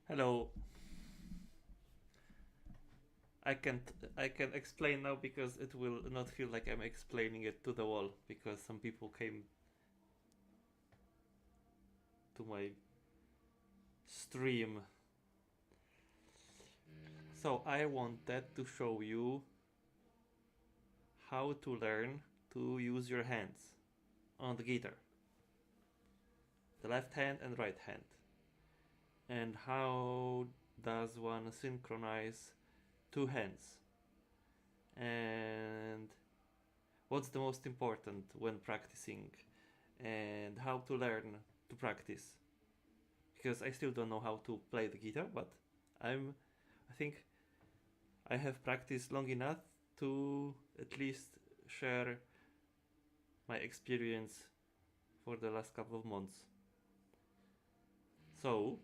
Hello. I can explain now because it will not feel like I'm explaining it to the wall because some people came to my stream. So I wanted to show you how to learn to use your hands on the guitar. The left hand and right hand. And how does one synchronize two hands? And what's the most important when practicing? And how to learn to practice? Because I still don't know how to play the guitar, but I think I have practiced long enough to at least share my experience for the last couple of months. So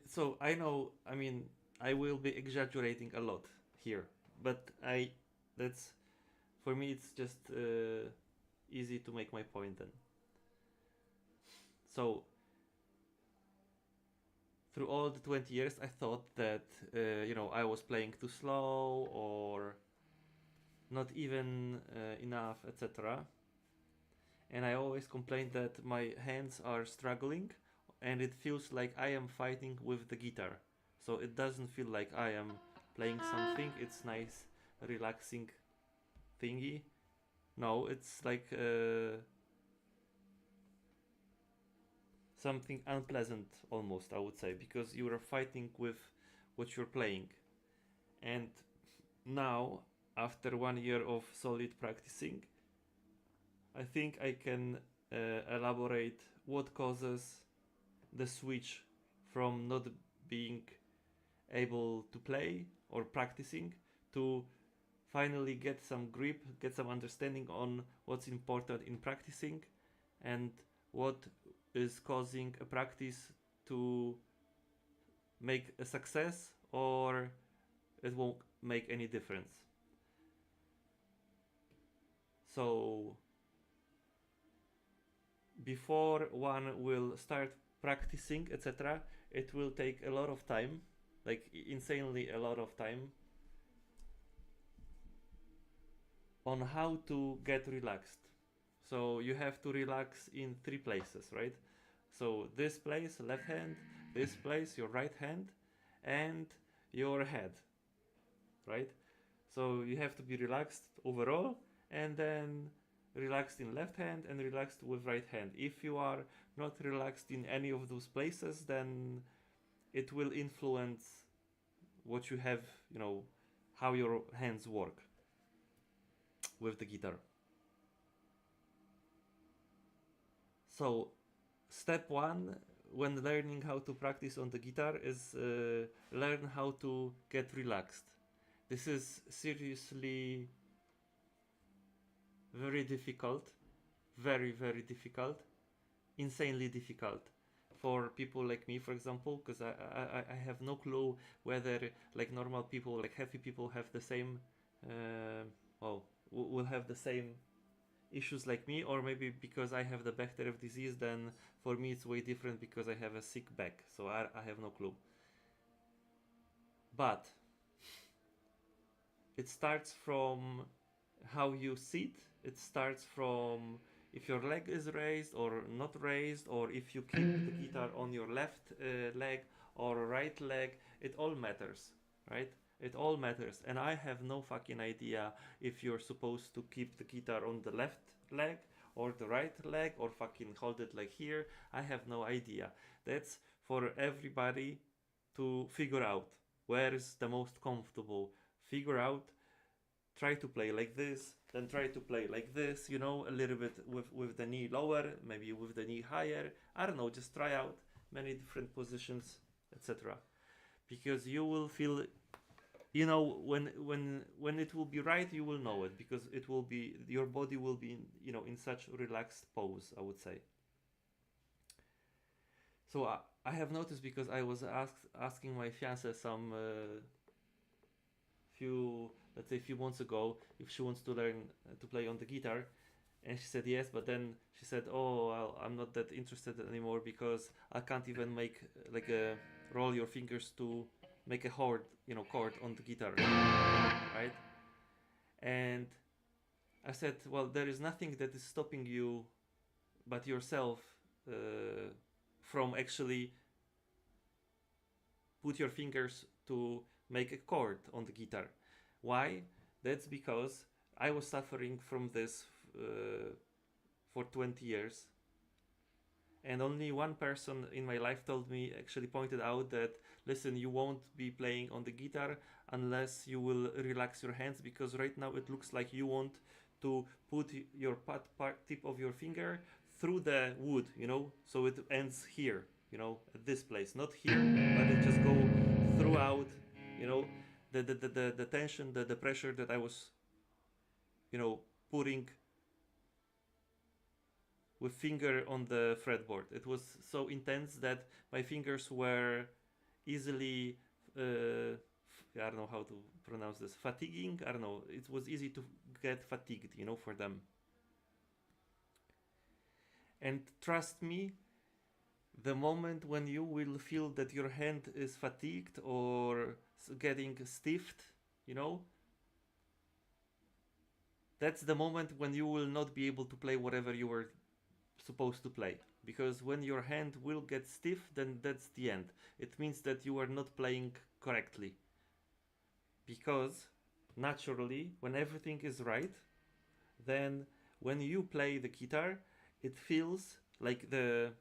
so I know, I mean, I will be exaggerating a lot here, but that's for me it's just easy to make my point then. So through all the 20 years, I thought that I was playing too slow or not even enough, etc. And I always complained that my hands are struggling, and it feels like I am fighting with the guitar. So it doesn't feel like I am playing something. It's nice, relaxing thingy. No, it's like something unpleasant almost, I would say, because you are fighting with what you're playing. And now, after 1 year of solid practicing, I think I can elaborate what causes the switch from not being able to play or practicing to finally get some grip, get some understanding on what's important in practicing and what is causing a practice to make a success or it won't make any difference. So before one will start practicing, etc., it will take a lot of time, like insanely a lot of time, on how to get relaxed. So you have to relax in three places, right? So this place, left hand, this place, your right hand, and your head, right? So you have to be relaxed overall and then relaxed in left hand and relaxed with right hand. If you are not relaxed in any of those places, then it will influence what you have, how your hands work with the guitar. So step one when learning how to practice on the guitar is learn how to get relaxed. This is seriously very difficult, very difficult, insanely difficult for people like me, for example, because I have no clue whether like normal people, like healthy people, have the same, will have the same issues like me, or maybe because I have the Bechterew disease, then for me it's way different because I have a sick back, so I have no clue. But it starts from how you sit, it starts from if your leg is raised or not raised, or if you keep the guitar on your left leg or right leg, it all matters, right? It all matters, and I have no fucking idea if you're supposed to keep the guitar on the left leg or the right leg or fucking hold it like here. I have no idea. That's for everybody to figure out where is the most comfortable. Figure out, try to play like this, then try to play like this, a little bit with the knee lower, maybe with the knee higher. I don't know, just try out many different positions, etc. Because you will feel, when it will be right, you will know it, because it will be, your body will be in such relaxed pose, I would say. So I have noticed, because I was asking my fiance some few let's say few months ago if she wants to learn to play on the guitar, And she said yes, but then she said, "Oh, well, I'm not that interested anymore because I can't even make like a roll your fingers to make a chord, chord on the guitar, right?" And I said, "Well, there is nothing that is stopping you but yourself from actually put your fingers to make a chord on the guitar. Why? That's because I was suffering from this for 20 years, and only one person in my life told me, actually pointed out that, listen, you won't be playing on the guitar unless you will relax your hands, because right now it looks like you want to put your tip of your finger through the wood, so it ends here, at this place, not here, but it just go throughout, you know the tension, the pressure that I was, putting with finger on the fretboard. It was so intense that my fingers were easily, I don't know how to pronounce this, fatiguing. I don't know. It was easy to get fatigued, for them. And trust me, the moment when you will feel that your hand is fatigued or getting stiffed, you know, that's the moment when you will not be able to play whatever you were supposed to play, because when your hand will get stiff, then that's the end. It means that you are not playing correctly, because naturally when everything is right, then when you play the guitar, it feels like the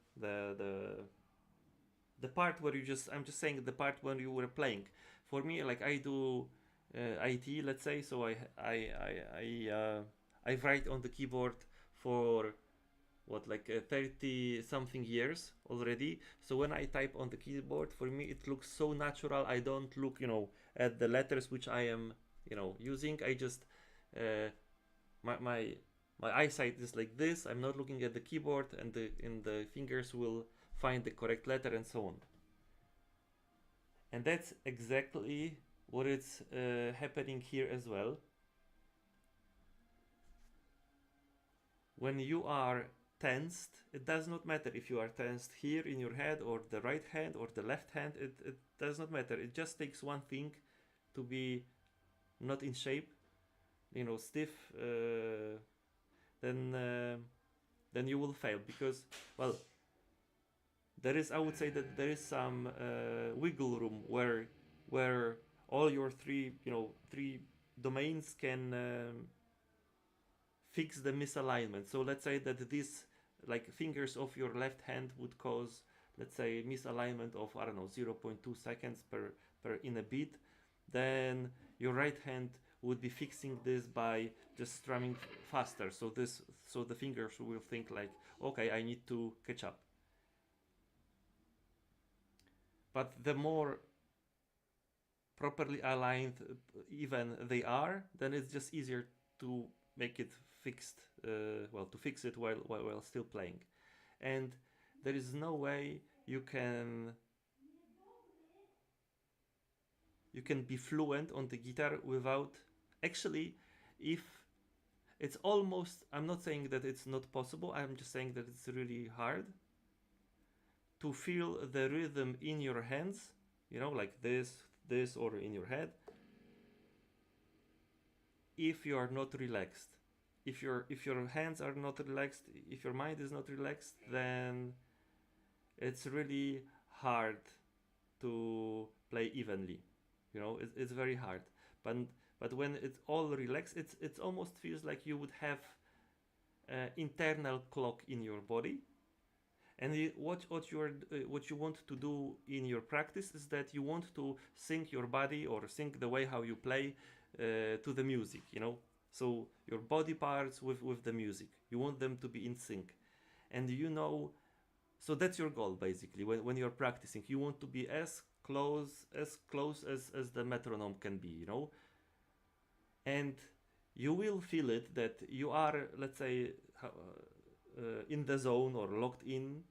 part where I'm just saying the part when you were playing. For me, like I do IT, let's say, so I write on the keyboard for what, like 30 something years already. So when I type on the keyboard, for me it looks so natural. I don't look, at the letters which I am, using. I just uh, my my eyesight is like this. I'm not looking at the keyboard, and the fingers will find the correct letter and so on. And that's exactly what is happening here as well. When you are tensed, it does not matter if you are tensed here in your head or the right hand or the left hand. It does not matter. It just takes one thing to be not in shape, stiff. Then then you will fail, because, well, there is, I would say that there is some wiggle room where all your three domains can fix the misalignment. So let's say that these, like, fingers of your left hand would cause, let's say, misalignment of, I don't know, 0.2 seconds per in a beat. Then your right hand would be fixing this by just strumming faster. So the fingers will think like, okay, I need to catch up. But the more properly aligned even they are, then it's just easier to make it fixed. To fix it while still playing. And there is no way you can be fluent on the guitar without, actually, if it's almost, I'm not saying that it's not possible, I'm just saying that it's really hard to feel the rhythm in your hands, like this or in your head, if you are not relaxed. If your hands are not relaxed, if your mind is not relaxed, then it's really hard to play evenly. It's very hard. But when it's all relaxed, it almost feels like you would have internal clock in your body. And what you want to do in your practice is that you want to sync your body, or sync the way how you play to the music. So your body parts with the music, you want them to be in sync. And so that's your goal, basically. When you're practicing, you want to be as close as the metronome can be. And you will feel it, that you are, let's say, in the zone or locked in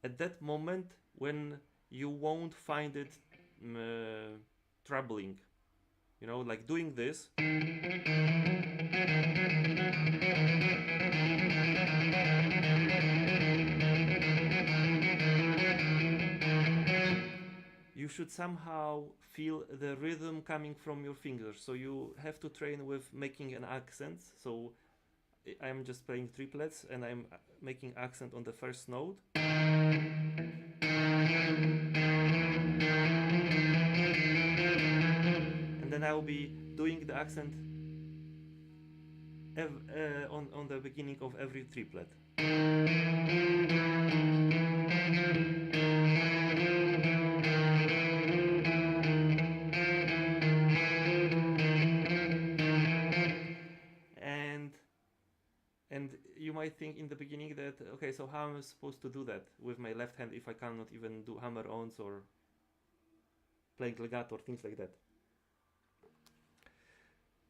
at that moment, when you won't find it troubling. You know, like doing this. You should somehow feel the rhythm coming from your fingers. So you have to train with making an accent. So I'm just playing triplets and I'm making accent on the first note. And then I'll be doing the accent on the beginning of every triplet. And and you might think in the beginning that, okay, so how am I supposed to do that with my left hand if I cannot even do hammer-ons or playing legato or things like that?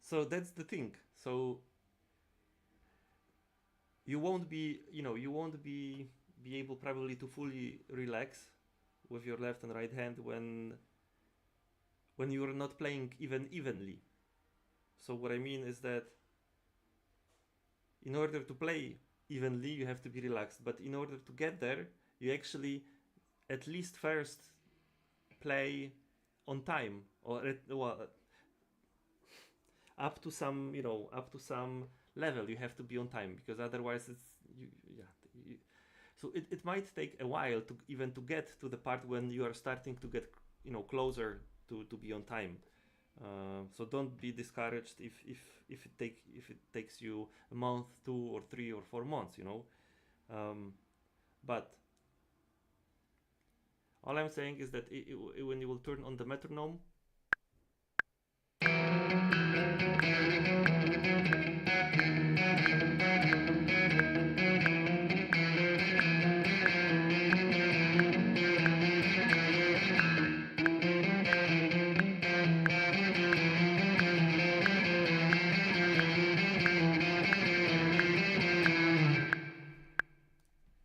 So that's the thing. So you won't be, you won't be able probably to fully relax with your left and right hand when you're not playing evenly. So what I mean is that in order to play evenly, you have to be relaxed. But in order to get there, you actually at least first play on time, or up to some, up to some level, you have to be on time, because otherwise it's so it might take a while to even to get to the part when you are starting to get closer to be on time. So don't be discouraged if it takes you a month, 2 or 3 or 4 months, but all I'm saying is that when you will turn on the metronome,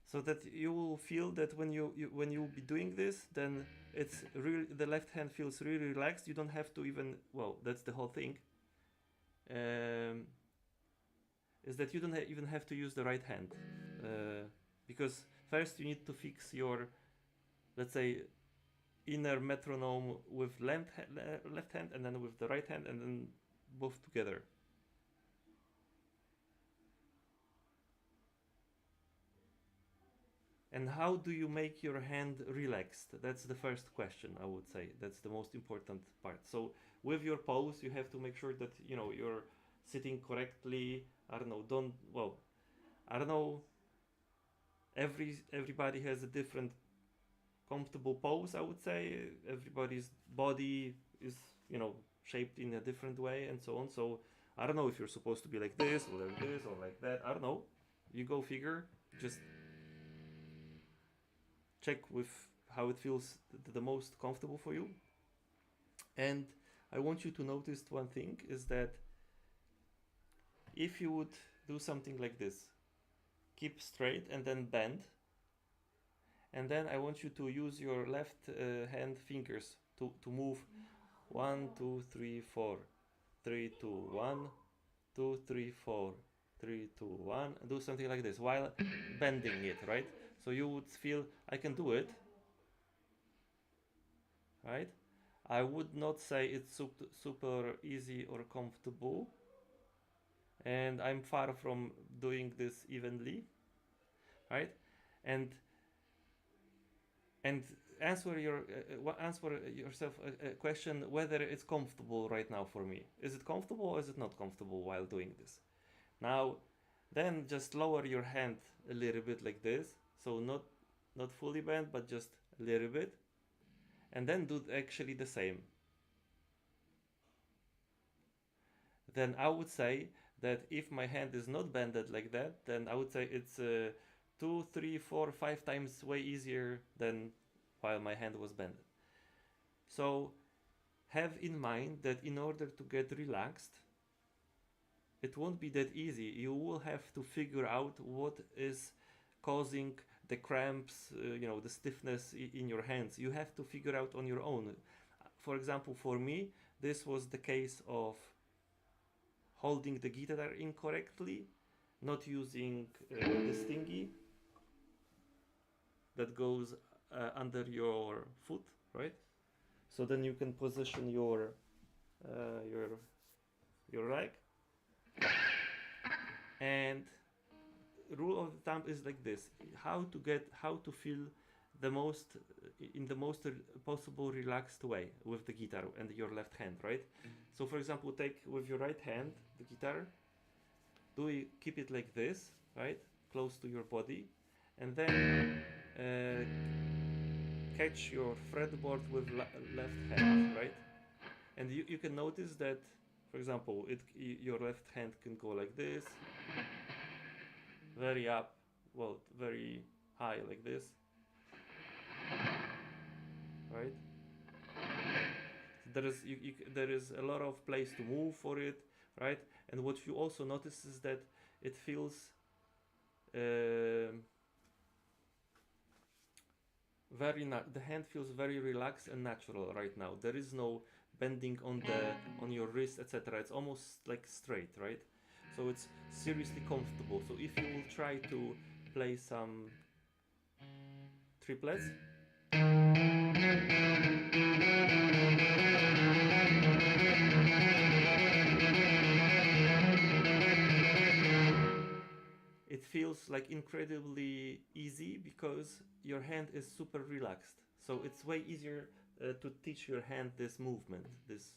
so that you will feel that when when you will be doing this, then it's really, the left hand feels really relaxed. You don't have to even, well, that's the whole thing, is that you don't even have to use the right hand, because first you need to fix your, let's say, inner metronome with left hand, and then with the right hand, and then both together. And how do you make your hand relaxed? That's the first question, I would say. That's the most important part. So with your pose, you have to make sure that you're sitting correctly. I don't know. I don't know. Everybody has a different comfortable pose, I would say. Everybody's body is shaped in a different way, and so on. So I don't know if you're supposed to be like this or like this or like that. I don't know. You go figure. Just check with how it feels the most comfortable for you. And I want you to notice one thing, is that if you would do something like this, keep straight and then bend, and then I want you to use your left hand fingers to move 1 2 3 4 3 2 1 2 3 4 3 2 1, do something like this while bending it, right? So you would feel, I can do it, right? I would not say it's super easy or comfortable, and I'm far from doing this evenly, right? And and answer yourself a question whether it's comfortable right now for me. Is it comfortable or is it not comfortable while doing this? Now, then just lower your hand a little bit like this, so not fully bent, but just a little bit, and then do actually the same. Then I would say that if my hand is not bended like that, then I would say it's 2, 3, 4, 5 times way easier than while my hand was bended. So have in mind that in order to get relaxed, it won't be that easy. You will have to figure out what is causing the cramps, the stiffness in your hands. You have to figure out on your own. For example, for me, this was the case of holding the guitar incorrectly, not using this thingy that goes under your foot, right? So then you can position your leg. And rule of thumb is like this: how to feel the most in the most possible relaxed way with the guitar and your left hand, right? So for example, take with your right hand the guitar, keep it like this, right, close to your body, and then catch your fretboard with left hand, right? And you can notice that, for example, your left hand can go like this, very up, well, very high like this, right? There is a lot of place to move for it, right? And what you also notice is that it feels the hand feels very relaxed and natural right now. There is no bending on your wrist, etc. It's almost like straight, right? So it's seriously comfortable. So if you will try to play some triplets, it feels like incredibly easy because your hand is super relaxed. So it's way easier to teach your hand this movement, this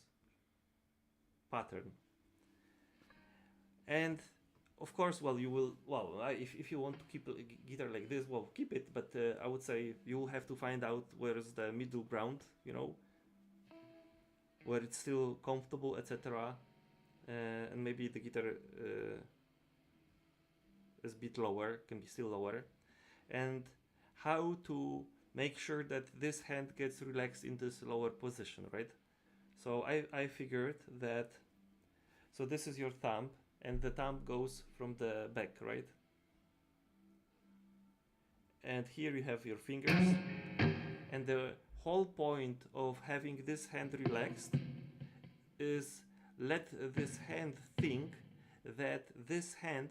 pattern. And of course, well, you will, well, if you want to keep a guitar like this, well, keep it, but I would say you will have to find out where is the middle ground, you know, where it's still comfortable, etc. And maybe the guitar is a bit lower, can be still lower. And how to make sure that this hand gets relaxed in this lower position, right? So I figured that, so this is your thumb, and the thumb goes from the back, right? And here you have your fingers, and the whole point of having this hand relaxed is let this hand think that this hand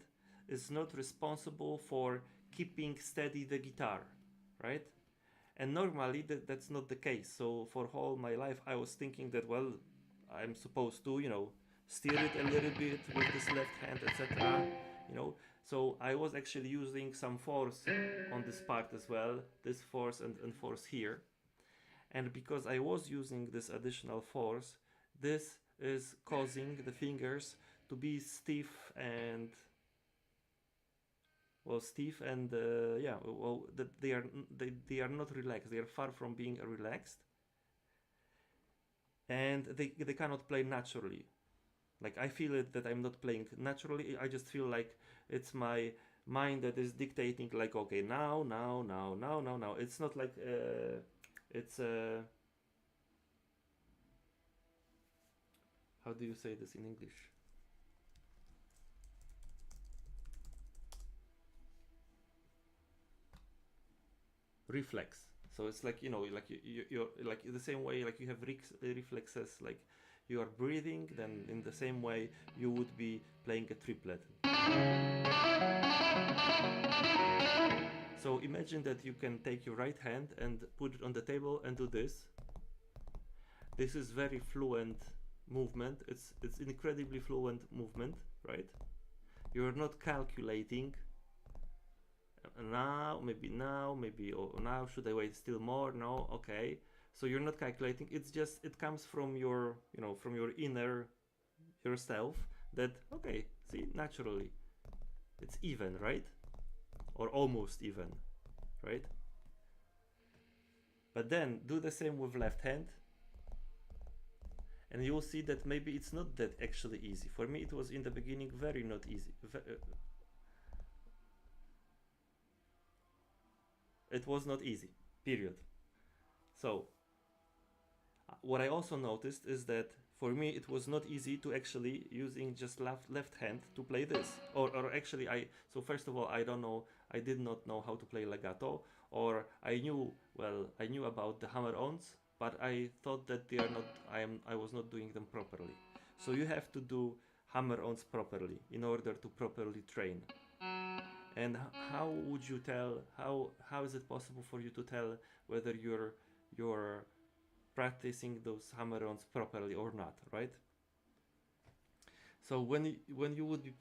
is not responsible for keeping steady the guitar, right? And normally that's not the case. So for all my life I was thinking that, well, I'm supposed to, you know, steer it a little bit with this left hand, etc. You know, so I was actually using some force on this part as well, this force and force here. And because I was using this additional force, this is causing the fingers to be stiff and, well, stiff and yeah, well, they are not relaxed. They are far from being relaxed, and they cannot play naturally. Like, I feel it that I'm not playing naturally. I just feel like it's my mind that is dictating, like, okay, now. It's not like it's how do you say this in English? Reflex. So it's like, you know, like you're like the same way, like you have reflexes, like you are breathing, then in the same way you would be playing a triplet. So imagine that you can take your right hand and put it on the table and do this. This is very fluent movement. It's incredibly fluent movement, right? You're not calculating now, maybe, oh, now should I wait still more? No, okay. So you're not calculating. It's just, it comes from your, you know, from your inner yourself that, okay, see, naturally it's even, right? Or almost even, right? But then do the same with left hand, and you'll see that maybe it's not that actually easy. For me, it was in the beginning very not easy. It was not easy, period. So what I also noticed is that for me it was not easy to actually using just left hand to play this, or actually so first of all, I did not know how to play legato, or I knew about the hammer-ons, but I thought that they are not. I was not doing them properly. So you have to do hammer-ons properly in order to properly train. And how would you tell? How is it possible for you to tell whether you're practicing those hammer-ons properly or not, right? So when you would be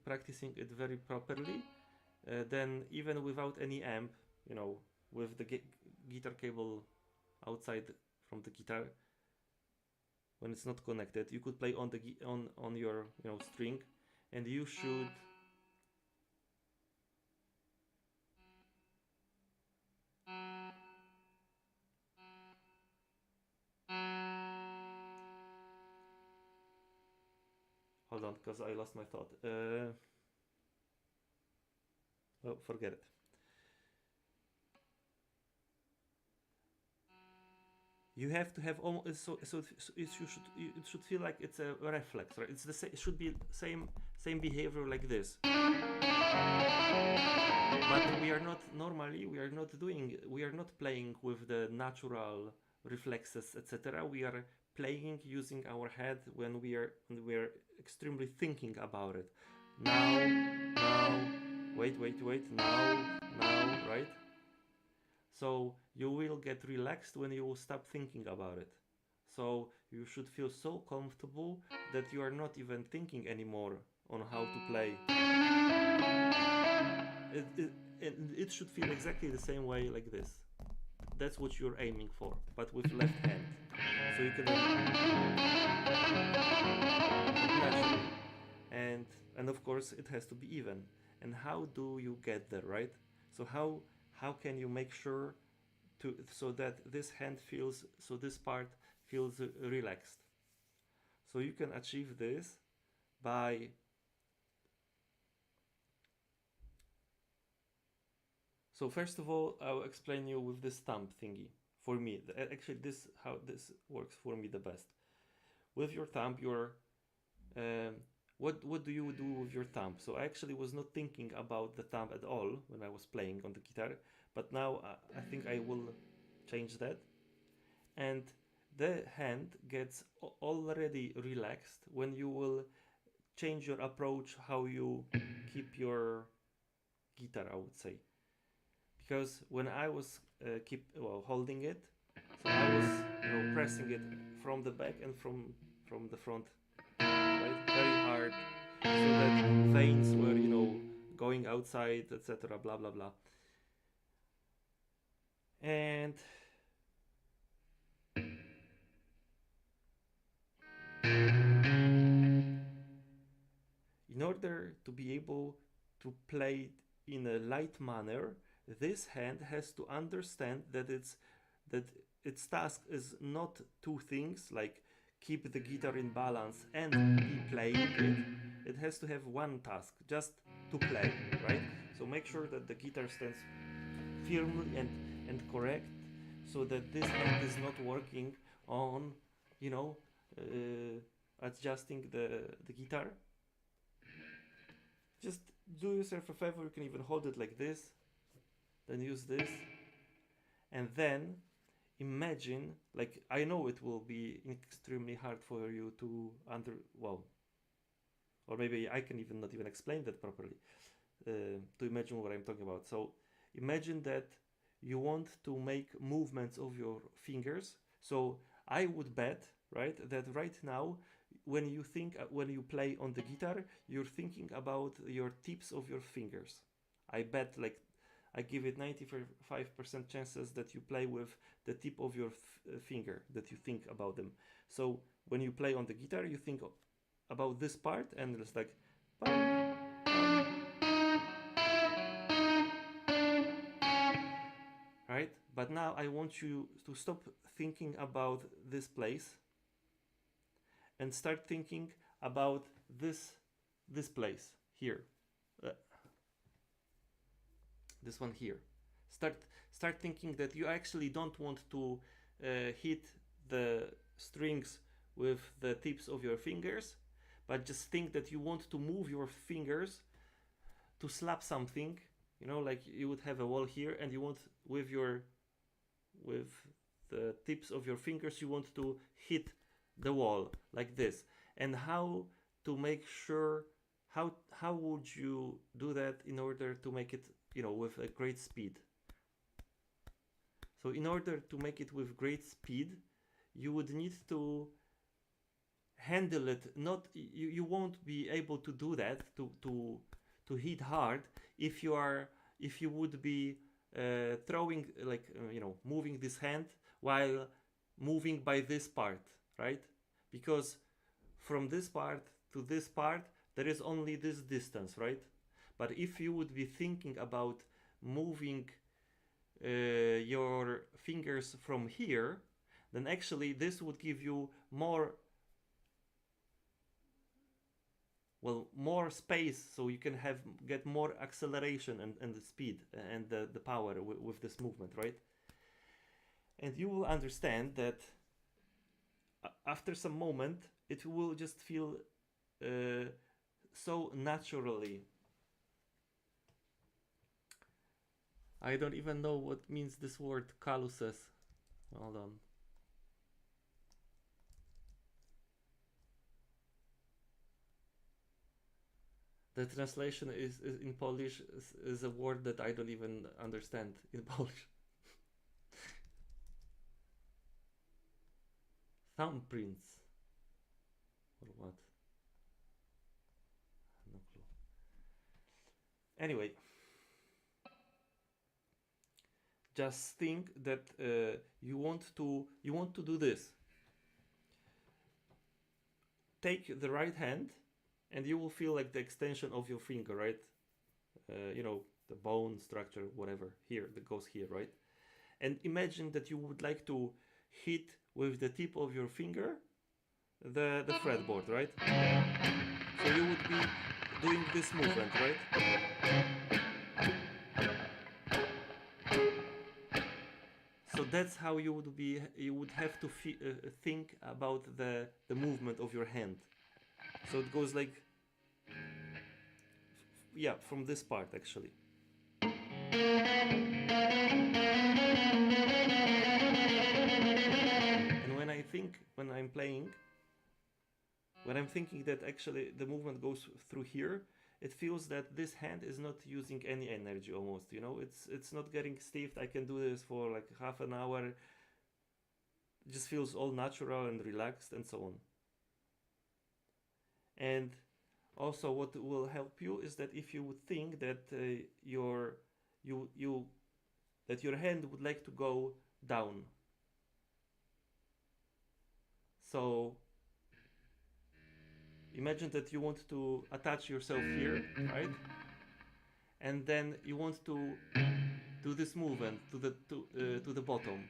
practicing it very properly, then even without any amp, you know, with the guitar cable outside from the guitar, when it's not connected, you could play on the on your string, and you should. Hold on, because I lost my thought. Oh, forget it. You have to have almost so it should feel like it's a reflex, right? It's the same. It should be same behavior like this. But we are not normally. We are not playing with the natural reflexes, etc. We are playing using our head when we are extremely thinking about it. Now, wait, now, right? So you will get relaxed when you will stop thinking about it. So you should feel so comfortable that you are not even thinking anymore on how to play. It should feel exactly the same way like this. That's what you're aiming for, but with left hand. So you can naturally, and of course it has to be even. And how do you get there, right? So how can you make sure to so that this hand feels so this part feels relaxed? So you can achieve this by so first of all I'll explain you with this thumb thingy. For me actually this how this works for me the best. With your thumb you're what do you do with your thumb? So I actually was not thinking about the thumb at all when I was playing on the guitar, but now I think I will change that. And the hand gets already relaxed when you will change your approach, how you keep your guitar, I would say. Because when I was holding it, so I was pressing it from the back and from the front, right, very hard, so that veins were going outside, etc. Blah blah blah. And in order to be able to play in a light manner, this hand has to understand that its task is not two things like keep the guitar in balance and be playing it. It has to have one task, just to play, right? So make sure that the guitar stands firmly and correct, so that this hand is not working on, you know, adjusting the guitar. Just do yourself a favor, you can even hold it like this, then use this, and then imagine, like, I know it will be extremely hard for you to or maybe I can even not even explain that properly, to imagine what I'm talking about. So imagine that you want to make movements of your fingers. So I would bet, right, that right now when you play on the guitar, you're thinking about your tips of your fingers. I bet, like, I give it 95% chances that you play with the tip of your finger, that you think about them. So when you play on the guitar, you think about this part, and it's like, right? But now I want you to stop thinking about this place and start thinking about this place here, uh, this one here. Start thinking that you actually don't want to hit the strings with the tips of your fingers, but just think that you want to move your fingers to slap something, like you would have a wall here, and you want with the tips of your fingers you want to hit the wall like this. And how to make sure, how would you do that in order to make it, you know, with a great speed? So in order to make it with great speed, you would need to handle it. Not you won't be able to do that to hit hard if you would be throwing, like, you know, moving this hand while moving by this part, right? Because from this part to this part there is only this distance, right? But if you would be thinking about moving your fingers from here, then actually this would give you more, well, more space, so you can get more acceleration and the speed and the power with this movement, right? And you will understand that after some moment it will just feel so naturally. I don't even know what means this word calluses. Hold on. The translation is in Polish is a word that I don't even understand in Polish. Thumbprints. Or what? No clue. Anyway, just think that you want to do this. Take the right hand, and you will feel like the extension of your finger, right? You know, the bone structure, whatever, here, that goes here, right? And imagine that you would like to hit with the tip of your finger the fretboard, right? So you would be doing this movement, right? So that's how you would have to think about the movement of your hand. So it goes like, yeah, from this part actually. And when I'm playing, when I'm thinking that actually the movement goes through here, it feels that this hand is not using any energy almost, you know, it's not getting stiff. I can do this for like half an hour. It just feels all natural and relaxed and so on. And also what will help you is that if you would think that your hand would like to go down. So imagine that you want to attach yourself here, right? And then you want to do this movement to the bottom.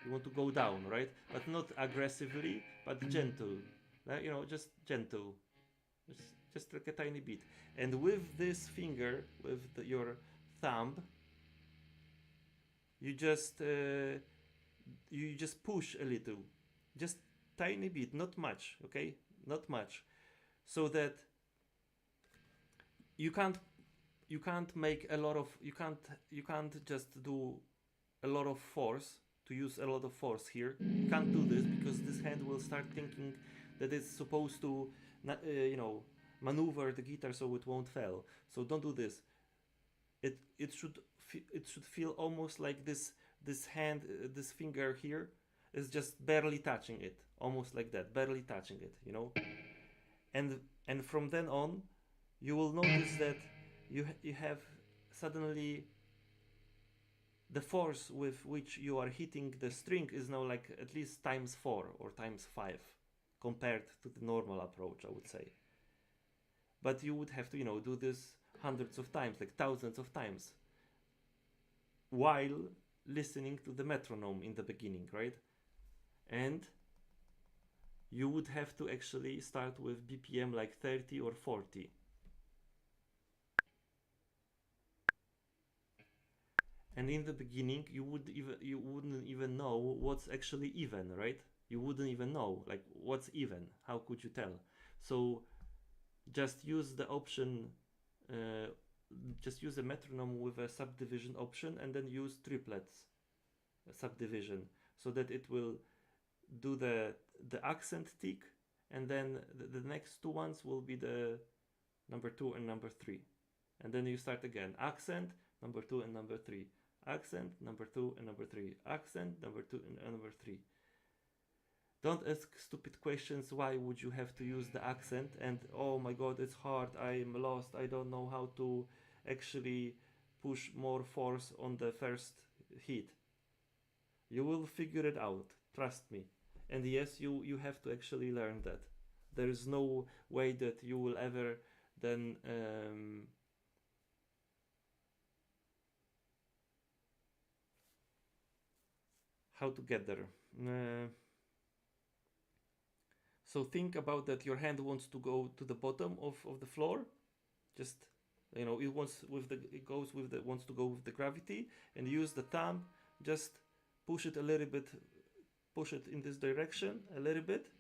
You want to go down, right? But not aggressively, but gentle. You know, just gentle. Just like a tiny bit. And with this finger, with your thumb, you just push a little, just tiny bit, not much, okay? Not much, so that you can't make a lot of, you can't just do a lot of force, to use a lot of force here. You can't do this because this hand will start thinking that it's supposed to you know, maneuver the guitar so it won't fail. So don't do this. It should feel almost like this hand, this finger here is just barely touching it, almost like that, barely touching it, you know. And from then on, you will notice that you have suddenly the force with which you are hitting the string is now like at least times 4 or times 5 compared to the normal approach, I would say. But you would have to, you know, do this hundreds of times, like thousands of times, while listening to the metronome in the beginning, right? And you would have to actually start with BPM like 30 or 40. And in the beginning, you wouldn't even know what's actually even, right? You wouldn't even know, like, what's even. How could you tell? So just use the option, just use a metronome with a subdivision option, and then use triplets subdivision. so that it will do the accent tick, and then the next two ones will be the number 2 and number 3, and then you start again, accent number 2 and number 3, accent number 2 and number 3, accent number 2 and number 3. Don't ask stupid questions. Why would you have to use the accent? And oh my god, it's hard, I am lost, I don't know how to actually push more force on the first hit. You will figure it out, trust me. And yes, you have to actually learn that. There is no way that you will ever then how to get there. So think about that your hand wants to go to the bottom of the floor. Just, you know, it wants to go with the gravity, and use the thumb, just push it a little bit, push it in this direction a little bit,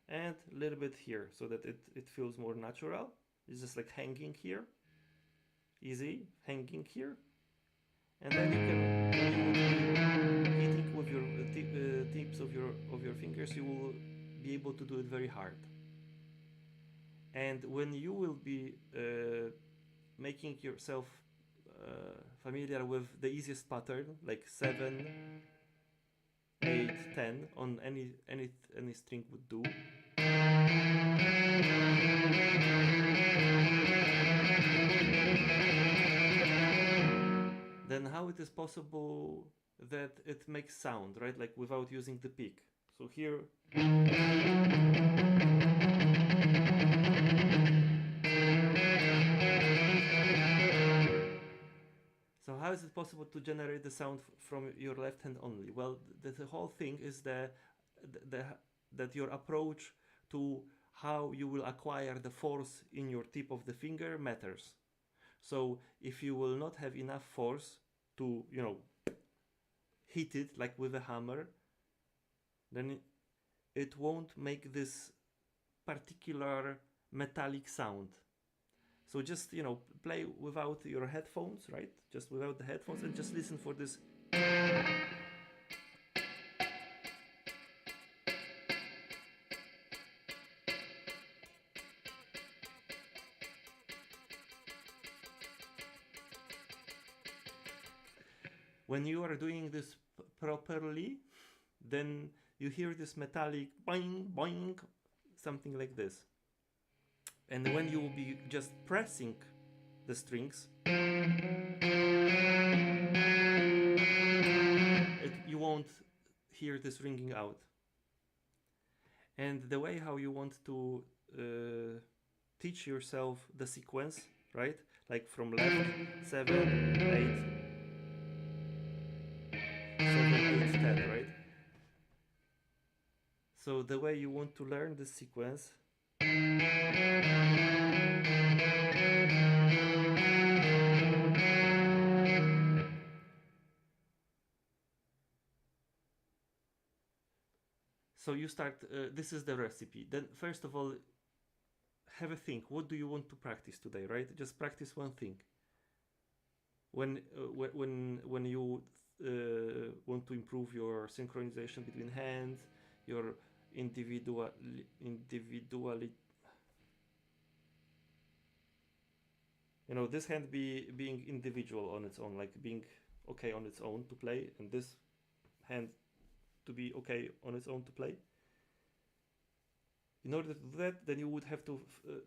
and a little bit here, so that it feels more natural. It's just like hanging here, easy, hanging here. And then you can, hitting with your tips of your fingers, you will be able to do it very hard. And when you will be making yourself familiar with the easiest pattern, like 7, 8, 10 on any string would do. Then how it is possible that it makes sound, right? Like without using the pick. So here. So how is it possible to generate the sound from your left hand only? Well, the whole thing is that your approach to how you will acquire the force in your tip of the finger matters. So if you will not have enough force to, you know, hit it like with a hammer, then it won't make this particular metallic sound. So just, you know, play without your headphones, right? Just without the headphones, and just listen for this. When you are doing this properly, then you hear this metallic boing, boing, something like this. And when you will be just pressing the strings, you won't hear this ringing out. And the way how you want to teach yourself the sequence, right? Like from left, 7, 8, 7, 8, 10, right? So the way you want to learn this sequence, so you start, this is the recipe. Then first of all, have a think. What do you want to practice today, right? Just practice one thing. When you want to improve your synchronization between hands, your individuality, you know, this hand being individual on its own, like being okay on its own to play, and this hand to be okay on its own to play. In order to do that, then you would have to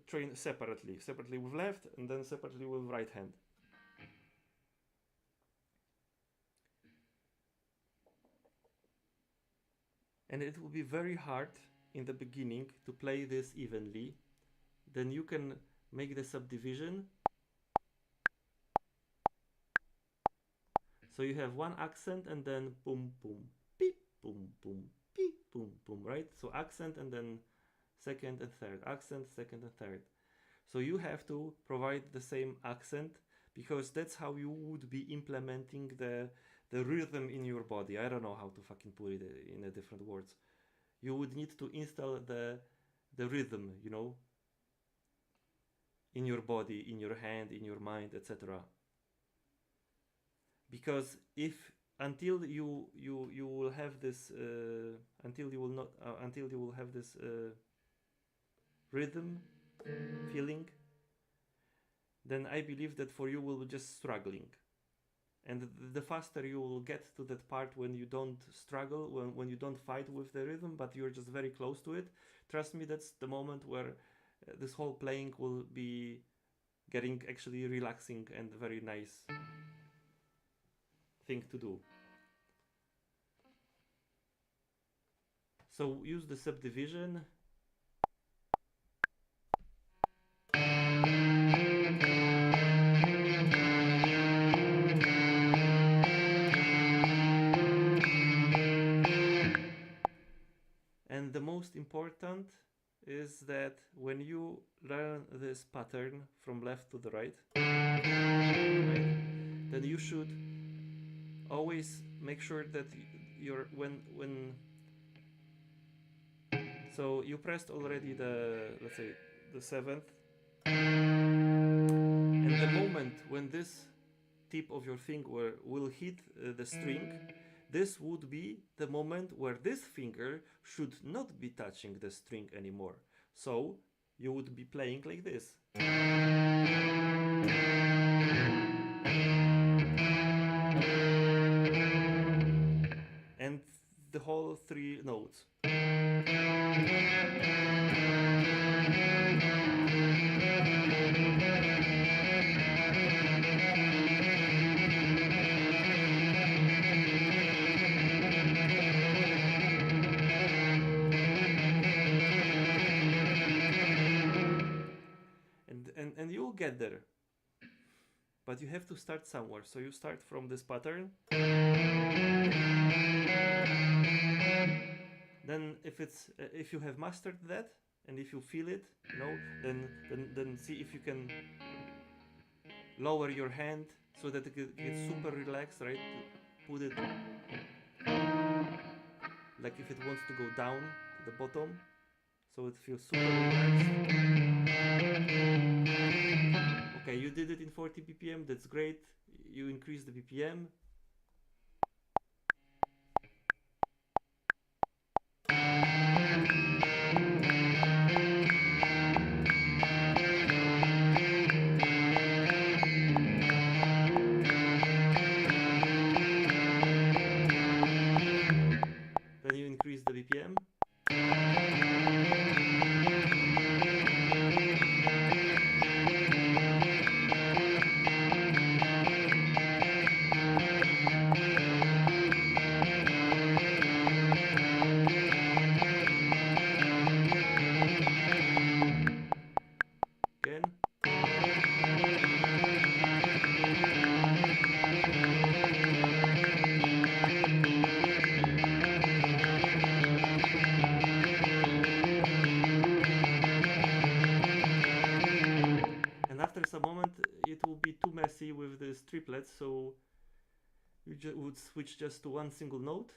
train separately with left, and then separately with right hand. And it will be very hard in the beginning to play this evenly. Then you can make the subdivision. So you have one accent and then boom, boom, beep, boom, boom, beep, boom, boom, right? So accent and then second and third, accent, second and third. So you have to provide the same accent, because that's how you would be implementing the rhythm in your body. I don't know how to fucking put it in a different words. You would need to install the rhythm, you know, in your body, in your hand, in your mind, etc. Because if until you will have this until you will not until you will have this rhythm feeling, then I believe that for you will be just struggling. And the faster you will get to that part when you don't struggle, when you don't fight with the rhythm, but you're just very close to it, trust me, that's the moment where this whole playing will be getting actually relaxing and very nice thing to do. So use the subdivision. And the most important is that when you learn this pattern from left to the right, then you should always make sure that you're when so you pressed already the, let's say, the 7th, and the moment when this tip of your finger will hit the string, this would be the moment where this finger should not be touching the string anymore. So you would be playing like this. And the whole 3 notes. And you'll get there, but you have to start somewhere. So you start from this pattern, then if you have mastered that and if you feel it, then see if you can lower your hand so that it gets super relaxed, right? Put it like if it wants to go down to the bottom, so it feels super relaxed. Okay, you did it in 40 BPM, that's great. You increase the BPM. Then you increase the BPM. Again. And after some moment it will be too messy with these triplets, so you would switch just to one single note.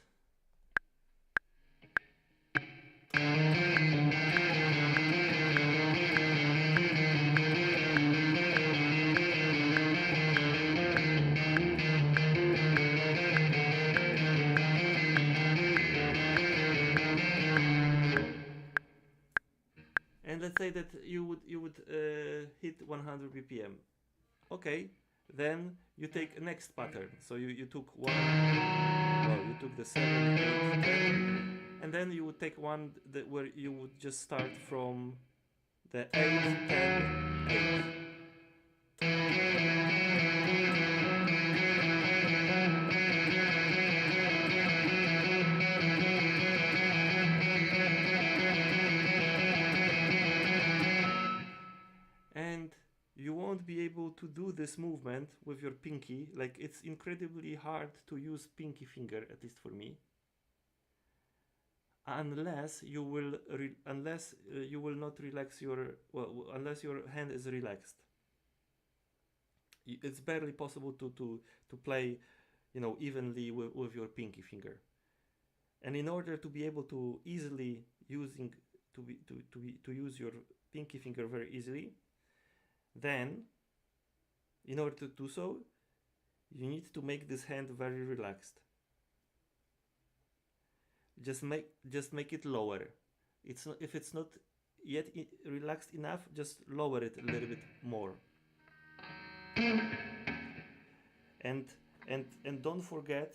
And let's say that you would hit 100 BPM. Okay, then you take a next pattern. So you took one, well, you took the 7, 8, 10, and then you would take one where you would just start from the 8, 10, 8. And you won't be able to do this movement with your pinky. Like, it's incredibly hard to use pinky finger, at least for me, unless you will you will not relax your, well, unless your hand is relaxed. It's barely possible to play, evenly with your pinky finger. And in order to be able to easily use your pinky finger very easily, then in order to do so, you need to make this hand very relaxed. just make it lower. It's not, if it's not yet relaxed enough, just lower it a little bit more. And don't forget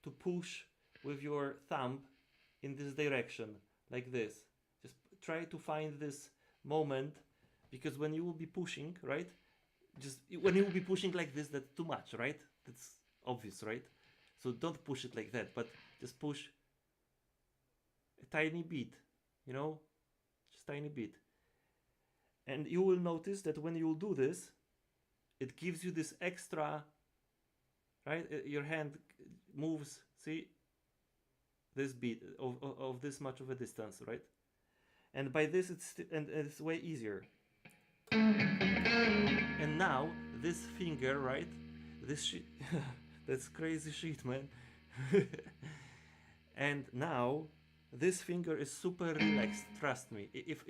to push with your thumb in this direction, like this. Just try to find this moment, because when you will be pushing, right? Just when you will be pushing like this, that's too much, right? That's obvious, right? So don't push it like that, but just push a tiny bit, you know, just tiny bit. And you will notice that when you do this, it gives you this extra, right? Your hand moves, see, this bit of this much of a distance, right? And by this it's way easier. And now this finger, right? This shit, that's crazy shit, man. And now this finger is super relaxed. Trust me. If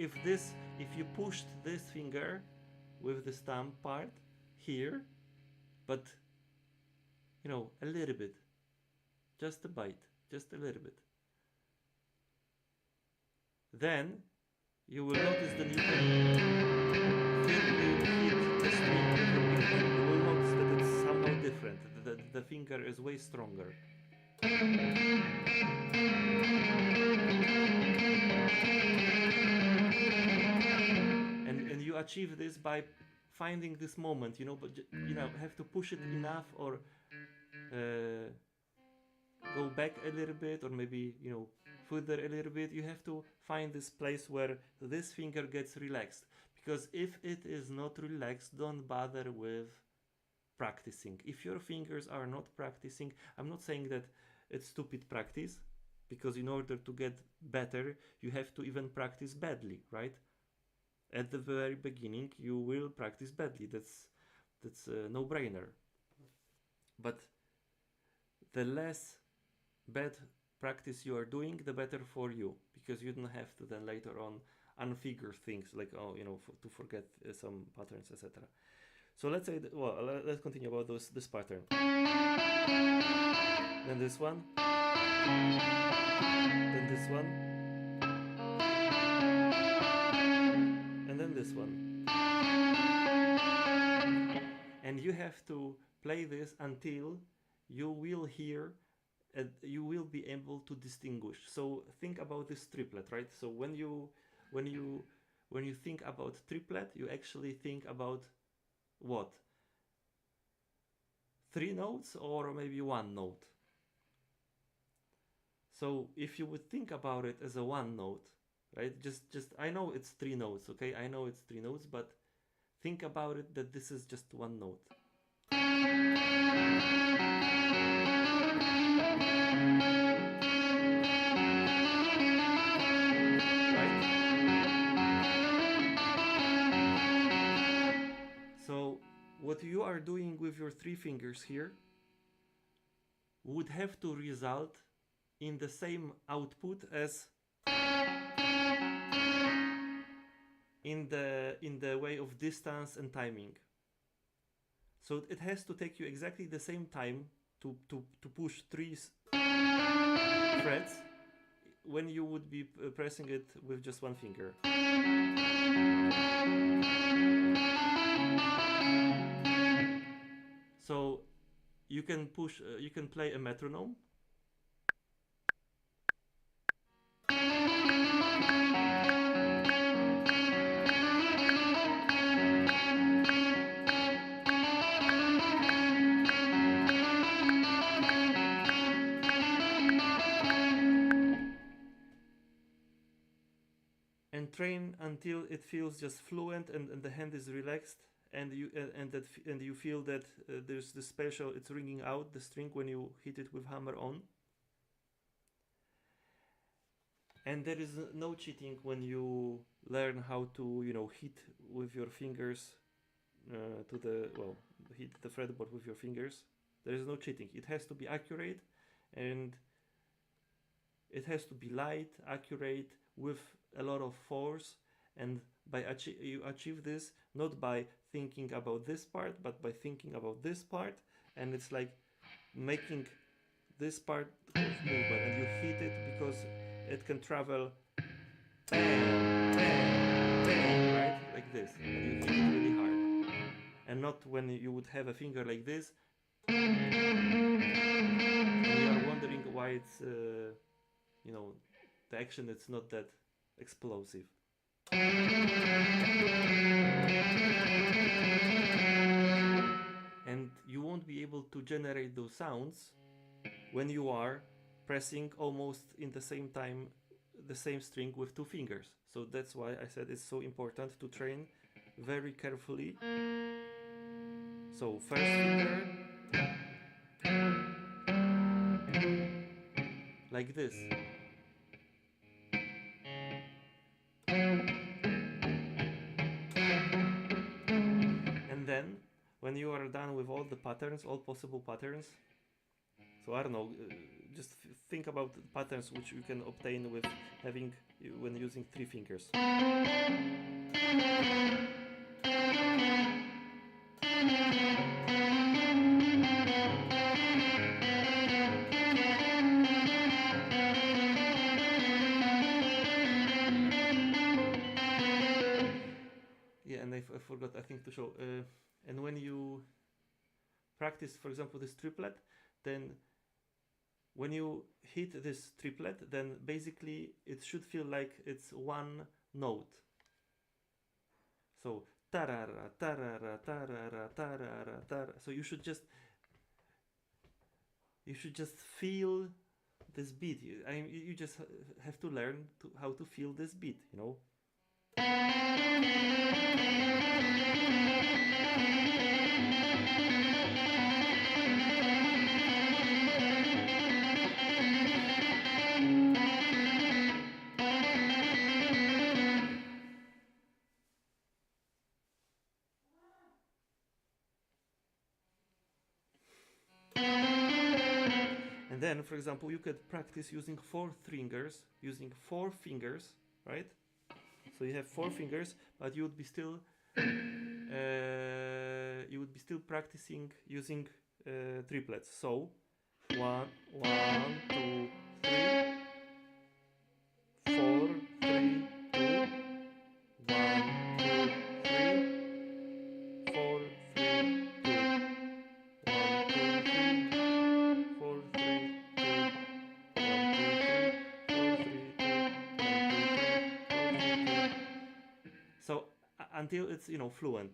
you pushed this finger with the thumb part here, but you know, a little bit, just a bite, just a little bit, then you will notice that you can firmly hit the string with your pinky. You will notice that it's somehow different. The finger is way stronger. And you achieve this by finding this moment, you know, but you know, have to push it enough, or go back a little bit, or maybe, you know, further a little bit. You have to find this place where this finger gets relaxed, because if it is not relaxed, don't bother with practicing. If your fingers are not practicing, I'm not saying that it's stupid practice, because in order to get better, you have to even practice badly, right? At the very beginning, you will practice badly. That's a no-brainer. But the less bad practice you are doing, the better for you, because you don't have to then later on unfigure things, like, oh, you know, to forget some patterns, etc. So let's say that, well, let's continue about this pattern. Then this one, then this one, and then this one. And you have to play this until you will hear, you will be able to distinguish. So think about this triplet, right? So when you think about triplet, you actually think about what? 3 notes or maybe 1 note. So if you would think about it as a 1 note, right? Just I know it's 3 notes, okay? I know it's 3 notes, but think about it that this is just 1 note. So what you are doing with your 3 fingers here would have to result in the same output as in the way of distance and timing. So it has to take you exactly the same time to push 3 frets when you would be pressing it with just 1 finger. So you can push, you can play a metronome. And train until it feels just fluent, and the hand is relaxed, and you feel that there's the special, it's ringing out the string when you hit it with hammer on. And there is no cheating when you learn how to, you know, hit with your fingers to the, well, hit the fretboard with your fingers. There is no cheating. It has to be accurate, and it has to be light, accurate, with a lot of force. And you achieve this not by thinking about this part, but by thinking about this part. And it's like making this part of movement, and you hit it because it can travel bang, bang, bang, right? Like this. And you hit it really hard. And not when you would have a finger like this. And you are wondering why it's, you know, the action it's not that explosive. And you won't be able to generate those sounds when you are pressing almost in the same time the same string with two fingers. So that's why I said it's so important to train very carefully. So first finger, like this. And then when you are done with all the patterns, all possible patterns, so I don't know, just think about the patterns which you can obtain with having when using three fingers. Yeah, and I forgot, I think, to show. And when you practice, for example, this triplet, then when you hit this triplet, then basically it should feel like it's one note. So tarara, tarara, tarara, tarara, tarara. So you should just feel this beat. You just have to learn how to feel this beat, you know. And then, for example, you could practice using four fingers, right? So you have four fingers, but you would be still practicing using triplets. So 1, 2, 3, 4, 3, 2, 1, 2, 3, 4, 3, 2, 1, 2, 3, 4, 3, 2, 1, 2, 3, 4, 3, 2, 1, 2, 3, 4, 3, 2. So until it's, you know, fluent.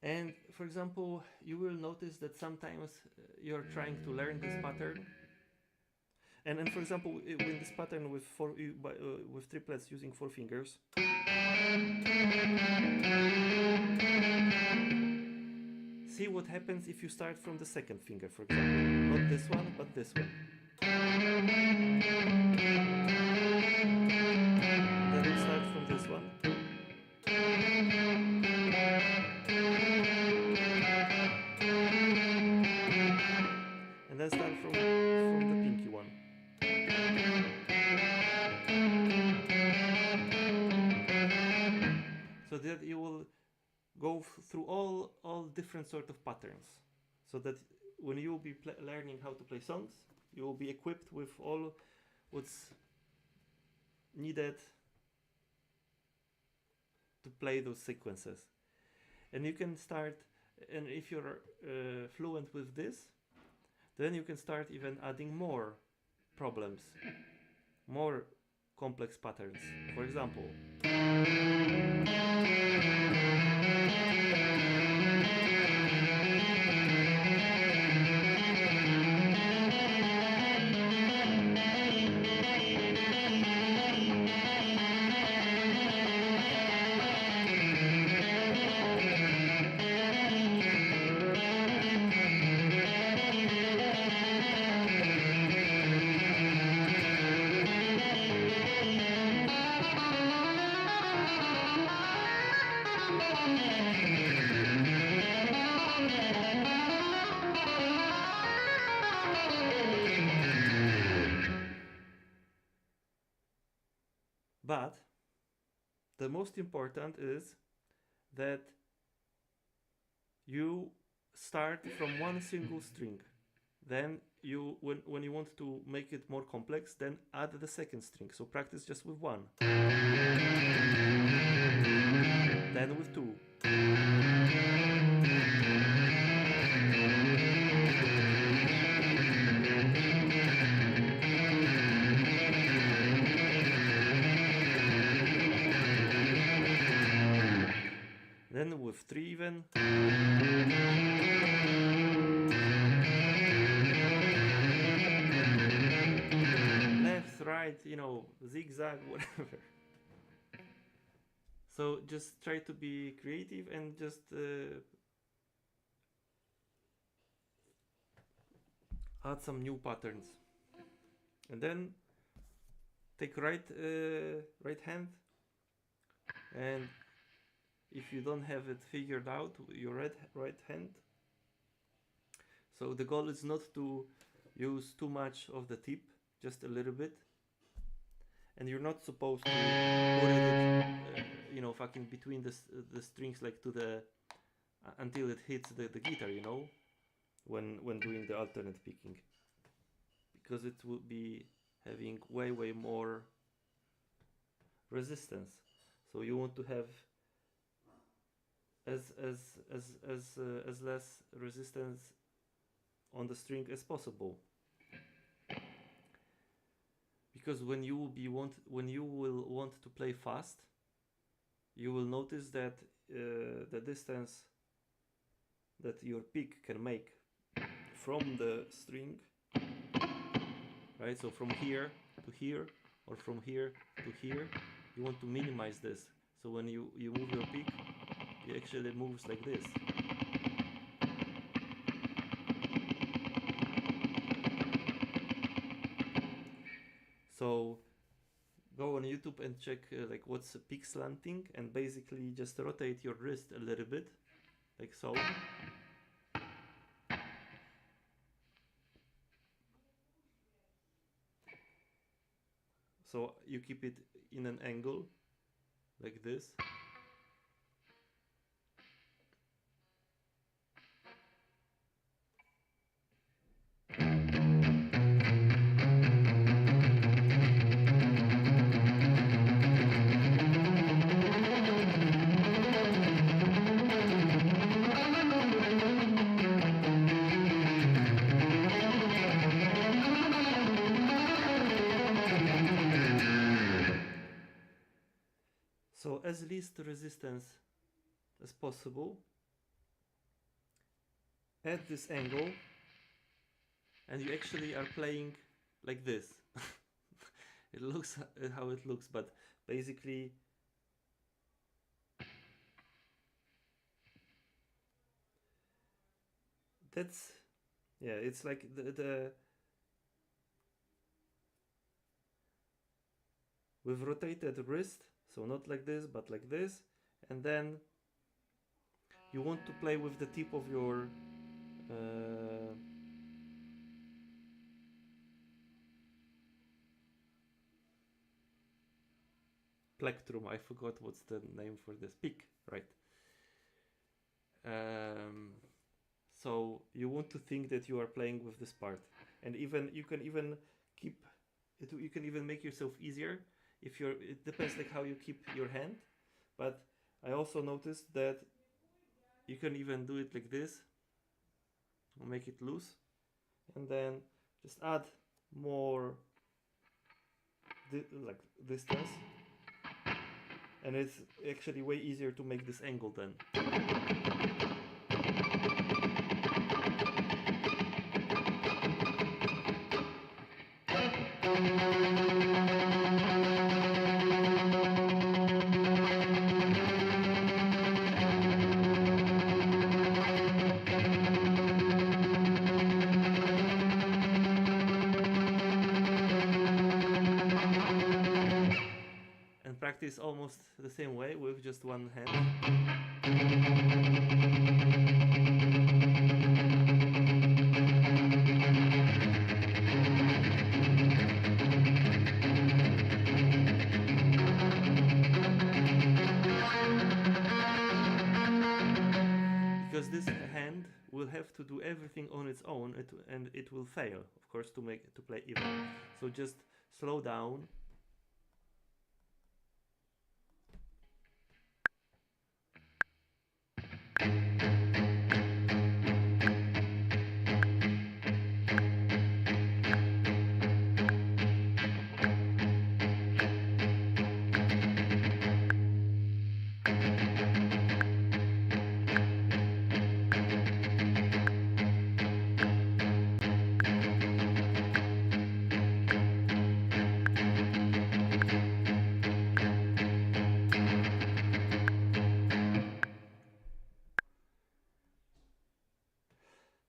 And for example, you will notice that sometimes you're trying to learn this pattern, and for example, with this pattern with with triplets using four fingers, see what happens if you start from the second finger, for example, not this one, but this one. Then we start from this one. And then start from the pinky one. So that you will go through all different sort of patterns, so that when you will be learning how to play songs, you will be equipped with all what's needed to play those sequences. And you can start, and if you're fluent with this, then you can start even adding more problems, more complex patterns. For example, But the most important is that you start from one single string. Then you, when you want to make it more complex, then add the second string. So practice just with one. Then with two. Then with three even. Left, right, you know, zigzag, whatever. So just try to be creative and just add some new patterns. And then take right hand, and if you don't have it figured out, your right hand. So the goal is not to use too much of the tip, just a little bit. And you're not supposed to put it, you know, fucking between the strings, like to the until it hits the guitar, you know, when doing the alternate picking, because it will be having way more resistance. So you want to have as less resistance on the string as possible. Because when you will want to play fast, you will notice that the distance that your pick can make from the string, right? So from here to here, or from here to here, you want to minimize this. So when you move your pick, it actually moves like this. So go on YouTube and check like what's a pick slanting, and basically just rotate your wrist a little bit, like so. So you keep it in an angle like this. So as least resistance as possible, add this angle, and you actually are playing like this. It looks how it looks, but basically that's, yeah, it's like the with rotated wrist. So not like this, but like this, and then you want to play with the tip of your plectrum. I forgot what's the name for this. Pick, right? So you want to think that you are playing with this part, and even you can even keep it. You can even make yourself easier. If you're, it depends like how you keep your hand, but I also noticed that you can even do it like this, make it loose, and then just add more like distance, and it's actually way easier to make this angle then. Practice almost the same way with just one hand. because this hand will have to do everything on its own, and it will fail, of course, to play even. So just slow down.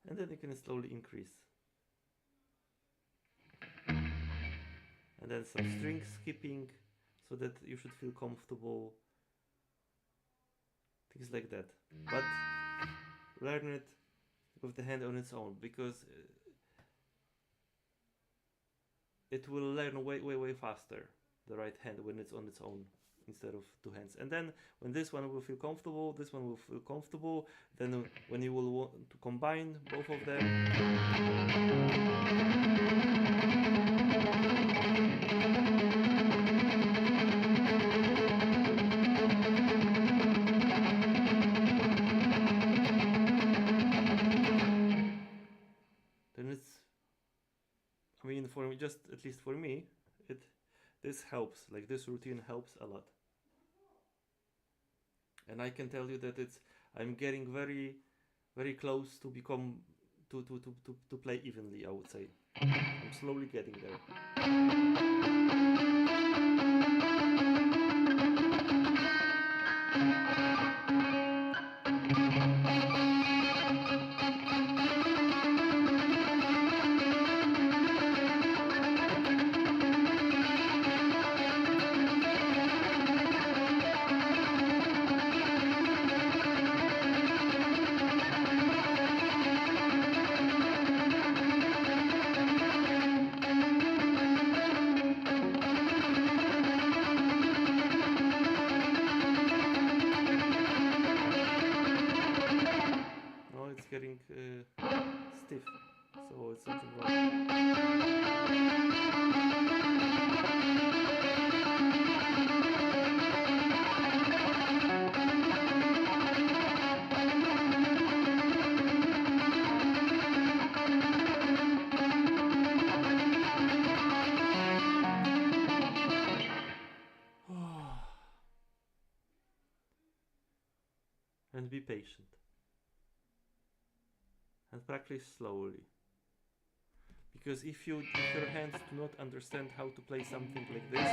And then you can slowly increase. And then some string skipping, so that you should feel comfortable. Things like that. But learn it with the hand on its own, because it will learn way faster, the right hand, when it's on its own instead of two hands. And then when this one will feel comfortable, this one will feel comfortable, then when you will want to combine both of them, then it's, I mean, for me, just at least for me, this helps. Like, this routine helps a lot. And I can tell you that I'm getting very close to become to play evenly, I would say. I'm slowly getting there. Getting stiff, so it's something wrong. And be patient. And practice slowly, because if your hands do not understand how to play something like this,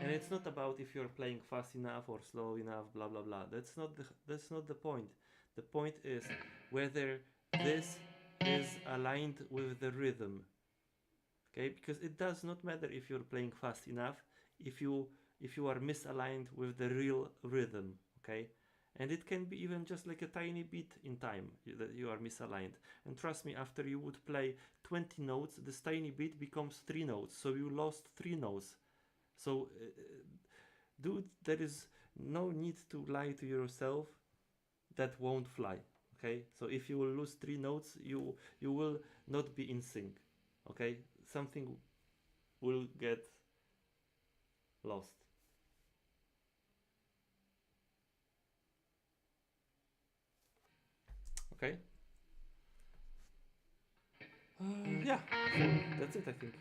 and it's not about if you're playing fast enough or slow enough, blah blah blah. That's not the point. The point is whether this is aligned with the rhythm. Okay, because it does not matter if you're playing fast enough if you are misaligned with the real rhythm. Okay, and it can be even just like a tiny bit in time that you are misaligned. And trust me, after you would play 20 notes, this tiny bit becomes 3 notes, so you lost 3 notes. So dude, there is no need to lie to yourself. That won't fly. Okay, so if you will lose 3 notes, you will not be in sync. Okay, something will get lost. Okay. Yeah, so that's it, I think.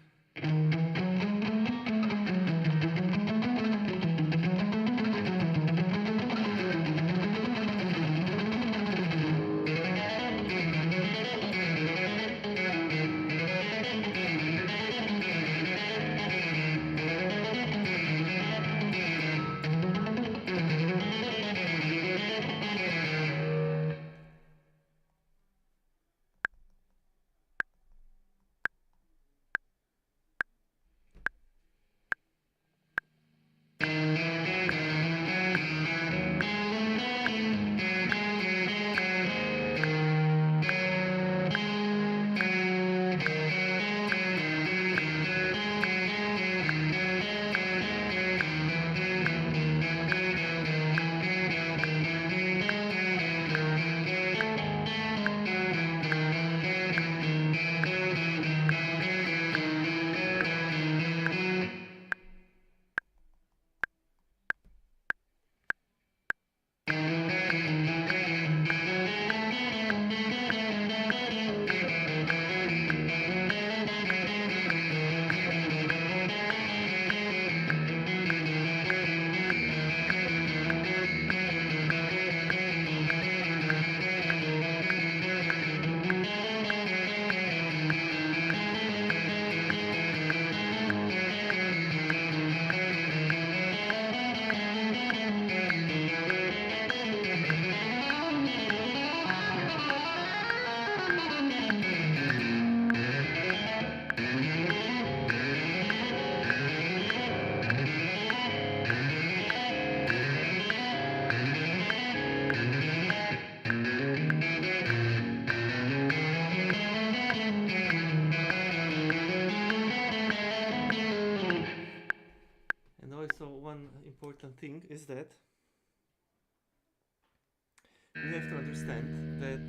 have to understand that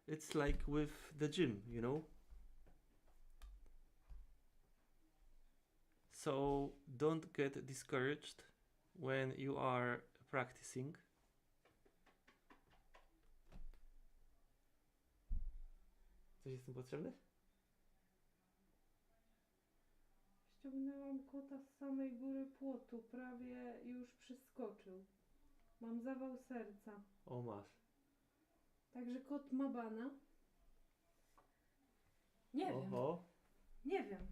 it's like with the gym, you know. So don't get discouraged when you are practicing. Coś jest tym potrzebne? Ściągnęłam kota z samej góry płotu, prawie już przyskoczył. Mam zawał serca. O, masz. Także kot ma bana. Nie wiem, Oho. nie wiem.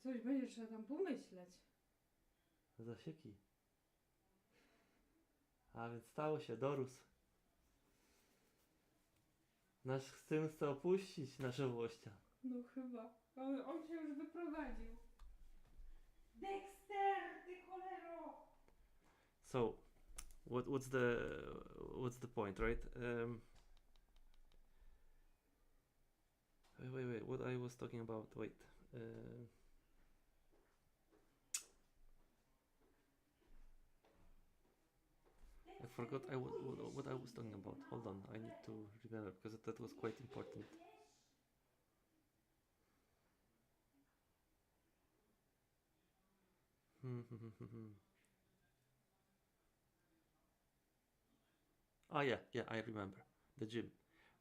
Coś będzie trzeba tam pomyśleć. Zasieki. A więc stało się, dorósł. Nasz syn chce opuścić nasze włościa. No chyba. On się już wyprowadził. Dexter, ty cholero! So, what's the point, right? Wait. What I was talking about? Wait. I forgot what I was talking about. Hold on, I need to remember because that was quite important. Ah, yeah, I remember the gym,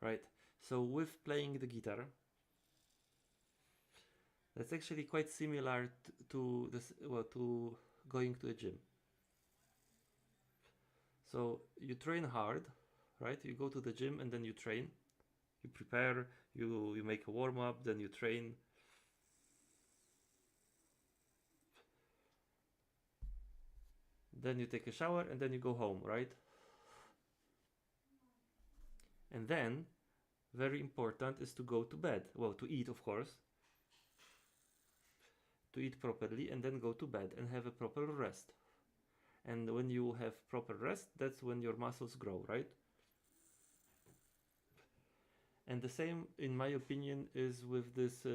right? So with playing the guitar, that's actually quite similar to this. Well, to going to a gym. So you train hard, right? You go to the gym and then you train. You prepare. You make a warm up. Then you train. Then you take a shower and then you go home, right? And then, very important is to go to bed. Well, to eat, of course. To eat properly and then go to bed and have a proper rest. And when you have proper rest, that's when your muscles grow, right? And the same, in my opinion, is with this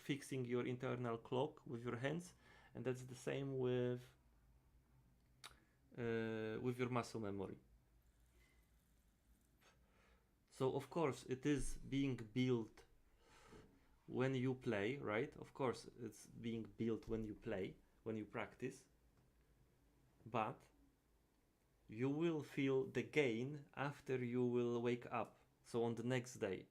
fixing your internal clock with your hands, and that's the same with your muscle memory. So of course it is being built when you play, right? Of course it's being built when you play, when you practice, but you will feel the gain after you will wake up, so on the next day.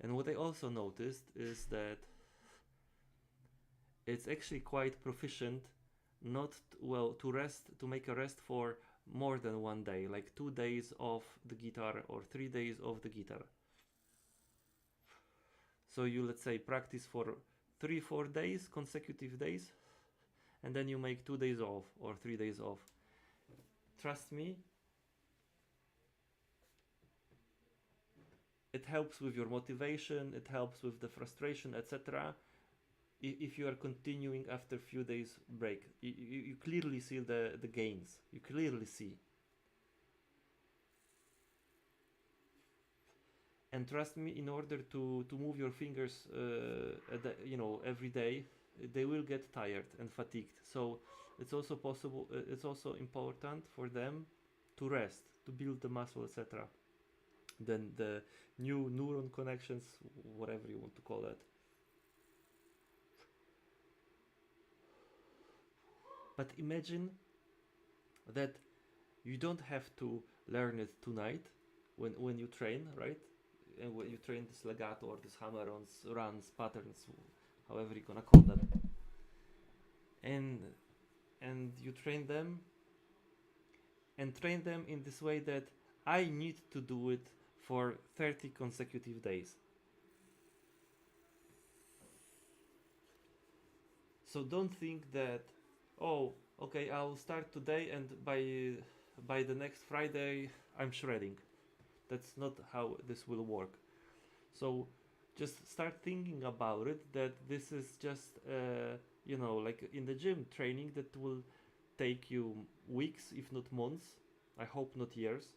And what I also noticed is that it's actually quite proficient not to make a rest for more than one day, like 2 days of the guitar or 3 days of the guitar. So you, let's say, practice for 3-4 days, consecutive days, and then you make 2 days off or 3 days off. Trust me, it helps with your motivation, it helps with the frustration, etc. If you are continuing after a few days break, you clearly see the gains. You clearly see. And trust me, in order to move your fingers, every day, they will get tired and fatigued. So it's also possible. It's also important for them to rest, to build the muscle, etc. Then the new neuron connections, whatever you want to call it. But imagine that you don't have to learn it tonight when you train, right? And when you train this legato or this hammer-ons, runs, patterns, however you're gonna call them. And you train them in this way that I need to do it for 30 consecutive days. So don't think that, oh, okay, I'll start today and by the next Friday I'm shredding. That's not how this will work. So just start thinking about it, that this is just like in the gym training that will take you weeks, if not months. I hope not years.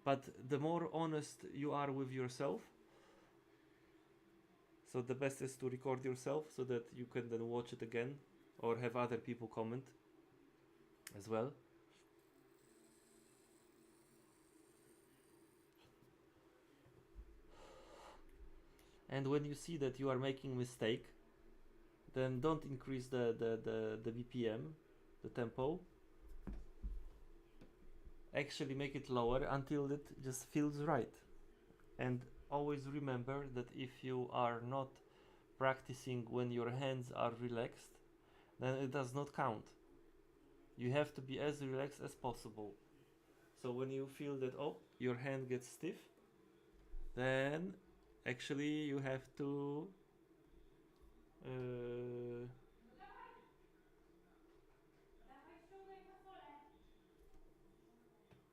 But the more honest you are with yourself, so the best is to record yourself so that you can then watch it again or have other people comment as well. And when you see that you are making mistake, then don't increase the BPM, the tempo. Actually make it lower until it just feels right. And always remember that if you are not practicing when your hands are relaxed, then it does not count. You have to be as relaxed as possible. So when you feel that, oh, your hand gets stiff, then actually you have to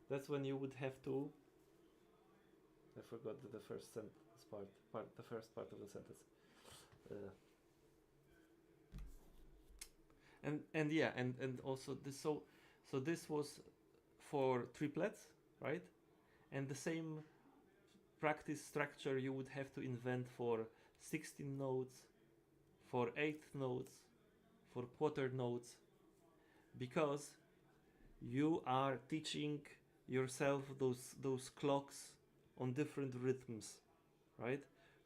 that's when you would have to, I forgot the first sentence part, the first part of the sentence. And yeah, and also this, so this was for triplets, right? And the same practice structure you would have to invent for 16 notes, for eighth notes, for quarter notes, because you are teaching yourself those clocks on different rhythms, right?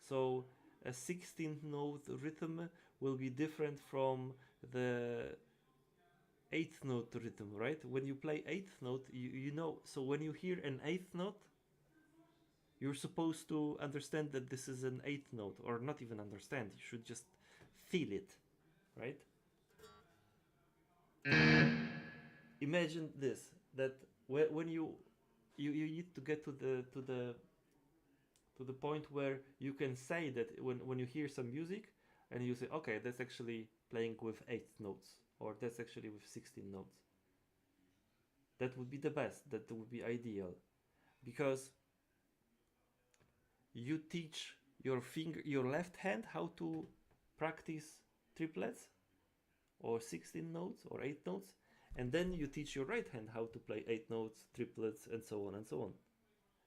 So a 16th note rhythm will be different from the 8th note rhythm, right? When you play 8th note, you know, so when you hear an 8th note, you're supposed to understand that this is an 8th note, or not even understand, you should just feel it, right? Imagine this, that when you need to get to the point where you can say that when you hear some music and you say, okay, that's actually playing with 8th notes, or that's actually with 16 notes. That would be the best, that would be ideal, because you teach your left hand how to practice triplets or 16 notes or 8 notes, and then you teach your right hand how to play 8 notes, triplets, and so on and so on.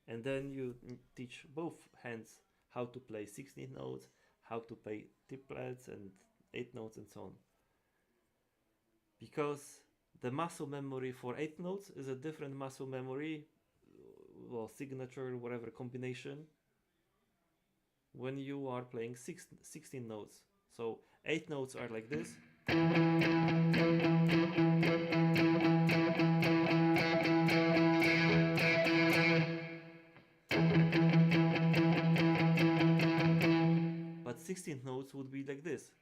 And then you teach both hands how to play 16 notes, how to play triplets and 8 notes and so on. Because the muscle memory for 8 notes is a different muscle memory, well, signature, whatever combination, when you are playing 16 notes. So 8 notes are like this. But 16th notes would be like this.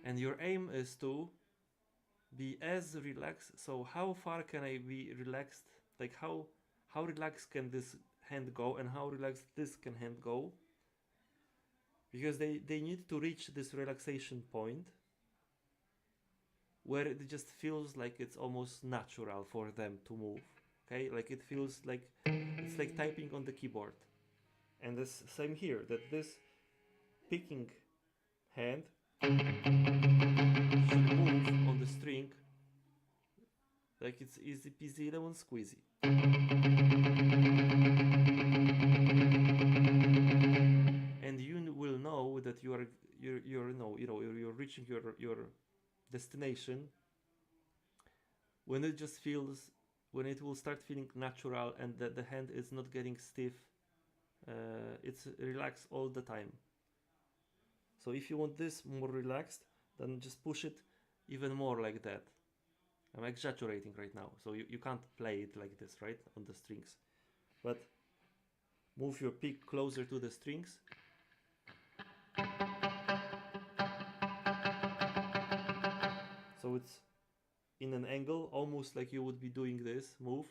And your aim is to be as relaxed. So how far can I be relaxed? Like how relaxed can this hand go, and how relaxed this can hand go? Because they need to reach this relaxation point where it just feels like it's almost natural for them to move. Okay, like it feels like it's like typing on the keyboard. And the same here, that this picking hand should move on the string like it's easy peasy lemon squeezy. And you will know that you're reaching your destination when it just feels, when it will start feeling natural and that the hand is not getting stiff. It's relaxed all the time. So if you want this more relaxed, then just push it even more like that. I'm exaggerating right now, so you can't play it like this, right, on the strings. But move your pick closer to the strings. So it's in an angle, almost like you would be doing this move.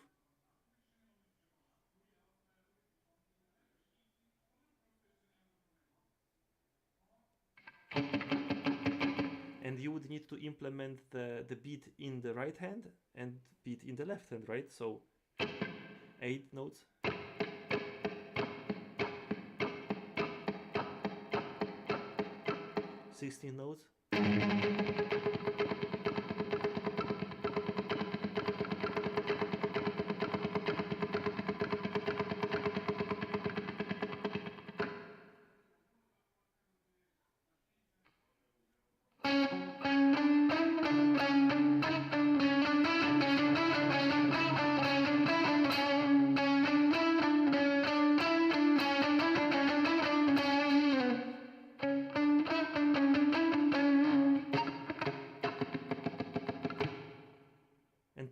And you would need to implement the beat in the right hand and beat in the left hand, right? So 8 notes. $16 notes.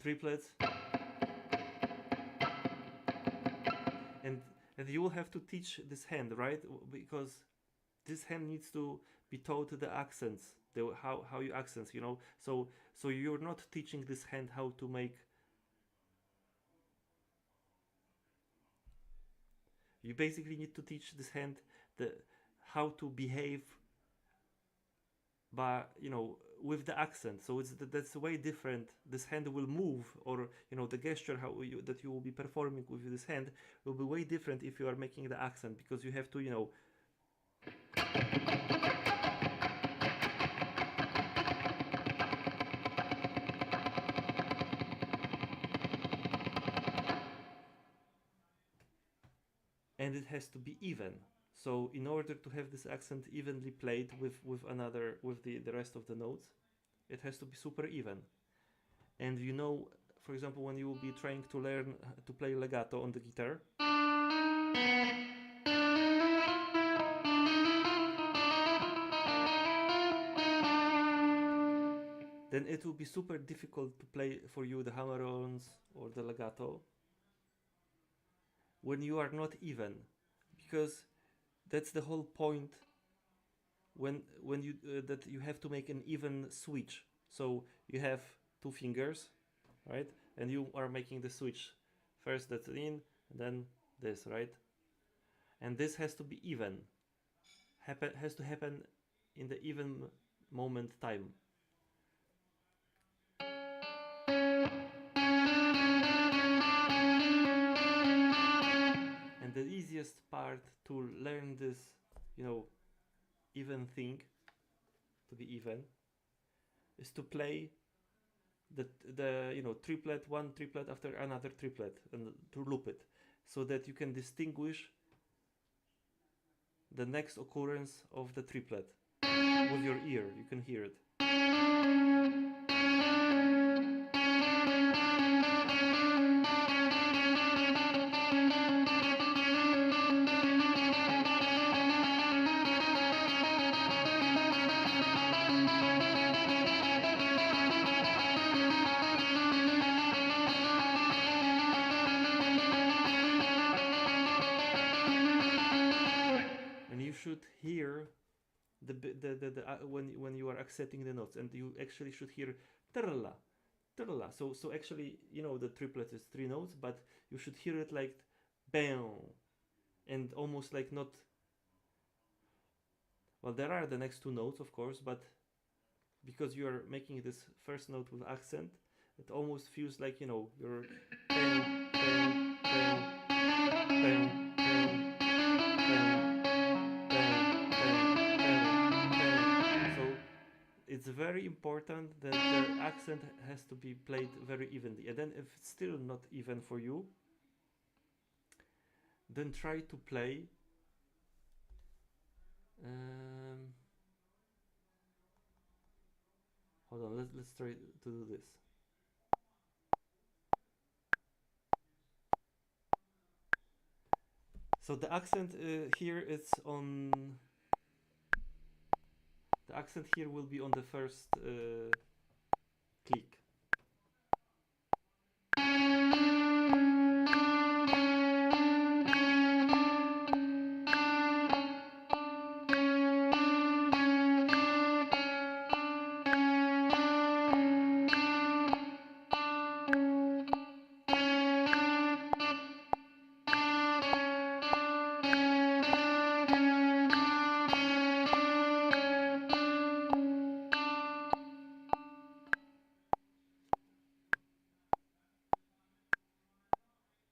triplets, and you will have to teach this hand, right? Because this hand needs to be taught the accents, how you accents, you know. So you're not teaching this hand how to make. You basically need to teach this hand the how to behave, but you know, with the accent. So that's way different. This hand will move, or you know, the gesture that you will be performing with this hand will be way different if you are making the accent, because you have to, you know, and it has to be even. So in order to have this accent evenly played with the rest of the notes, it has to be super even. And you know, for example, when you will be trying to learn to play legato on the guitar, then it will be super difficult to play for you the hammer-ons or the legato when you are not even, because that's the whole point. When you that you have to make an even switch. So you have two fingers, right? And you are making the switch. First that's in, and then this, right? And this has to be even. Has to happen in the even moment time. And the easiest part to learn this, you know, even thing, to be even, is to play the you know, triplet, one triplet after another triplet, and to loop it, so that you can distinguish the next occurrence of the triplet with your ear. You can hear it. And you should hear when you are accenting the notes, and you actually should hear trla, trla. So actually, you know, the triplet is three notes, but you should hear it like bam, and almost like not. Well, there are the next two notes, of course, but because you are making this first note with accent, it almost feels like, you know, you're bam, bam, bam, bam, bam, so it's very important that the accent has to be played very evenly. And then if it's still not even for you, then try to play hold on, let's try to do this. So the accent here is on. The accent here will be on the first click.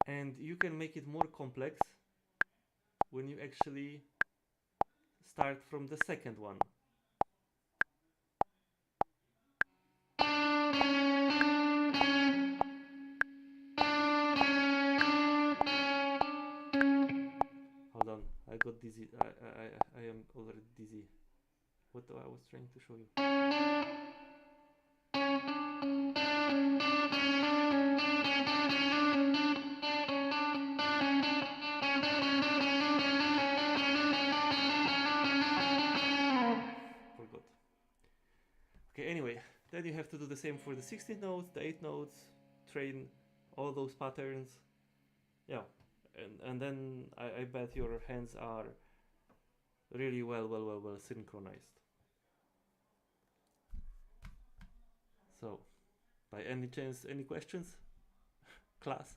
And you can make it more complex when you actually start from the second one. Hold on, I got dizzy. I am already dizzy. What I was trying to show you. Forgot. Okay, anyway, then you have to do the same for the 16 notes, the 8 notes, train all those patterns, yeah, and then I bet your hands are really well synchronized. So, by any chance, any questions, class?